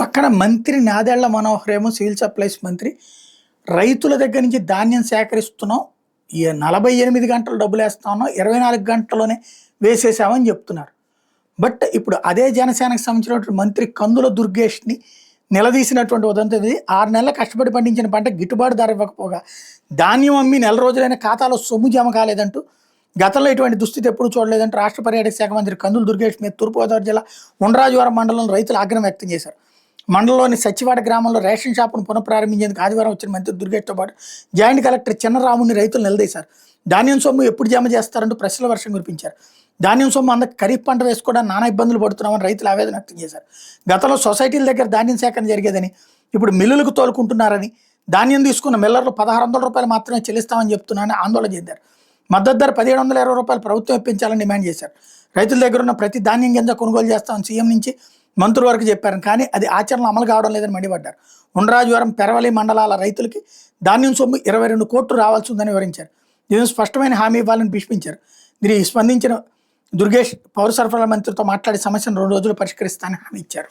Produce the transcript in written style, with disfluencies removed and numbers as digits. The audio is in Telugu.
పక్కన మంత్రి నాదెళ్ల మనోహర్ ఏమో సివిల్ సప్లైస్ మంత్రి. రైతుల దగ్గర నుంచి ధాన్యం సేకరిస్తున్నాం. 48 గంటలు డబ్బులేస్తా ఉన్నాం. 24 గంటల్లోనే వేసేసామని చెప్తున్నారు. బట్ ఇప్పుడు అదే జనసేనకు సంబంధించినటువంటి మంత్రి కందుల దుర్గేష్‌ని నిలదీసినటువంటి ఉదంతం ఇది. 6 నెలలు కష్టపడి పండించిన పంట గిట్టుబాటు ధర ఇవ్వకపోగా, ధాన్యం అమ్మి నెల రోజులైన ఖాతాలో సొమ్ము జమ కాలేదంటూ, గతంలో ఇటువంటి దుస్థితి ఎప్పుడు చూడలేదంటూ రాష్ట్ర పర్యాటక శాఖ మంత్రి కందుల దుర్గేష్ మీద తూర్పుగోదావరి జిల్లా ఉండ్రాజవరం మండలంలో రైతులు ఆగ్రహం వ్యక్తం చేశారు. మండలంలోని సచ్చివాడ గ్రామంలో రేషన్ షాపును పునఃప్రారంభించేందుకు ఆదివారం వచ్చిన మంత్రి దుర్గేష్తో పాటు జాయింట్ కలెక్టర్ చిన్నరాముని రైతులు నిలదీశారు. ధాన్యం సొమ్ము ఎప్పుడు జమ చేస్తారంటూ ప్రశ్నల వర్షం కురిపించారు. ధాన్యం సొమ్ము అందరికి ఖరీఫ్ పంట వేసుకోవడానికి నానా ఇబ్బందులు పడుతున్నామని రైతులు ఆవేదన వ్యక్తం చేశారు. గతంలో సొసైటీల దగ్గర ధాన్యం సేకరణ జరిగేదని, ఇప్పుడు మిల్లులకు తోలుకుంటున్నారని, ధాన్యం తీసుకున్న మిల్లర్లు రూ. 1600 మాత్రమే చెల్లిస్తామని చెప్తున్నారని ఆందోళన చెందారు. మద్దతు ధర రూ. 1720 ప్రభుత్వం ఇప్పించాలని డిమాండ్ చేశారు. రైతుల దగ్గర ఉన్న ప్రతి ధాన్యం గింజ కొనుగోలు చేస్తామని సీఎం నుంచి మంత్రుల వరకు చెప్పారు, కానీ అది ఆచరణలో అమలు కావడం లేదని మండిపడ్డారు. ఉండ్రాజవరం, పెరవలి మండలాల రైతులకి ధాన్యం సొమ్ము 22 కోట్లు రావాల్సి ఉందని వివరించారు. దీనికి స్పష్టమైన హామీ ఇవ్వాలని భీష్మించారు. దీనికి స్పందించిన దుర్గేష్ పౌర సరఫరాల మంత్రితో మాట్లాడి సమస్యను 2 రోజులు పరిష్కరిస్తానని హామీ ఇచ్చారు.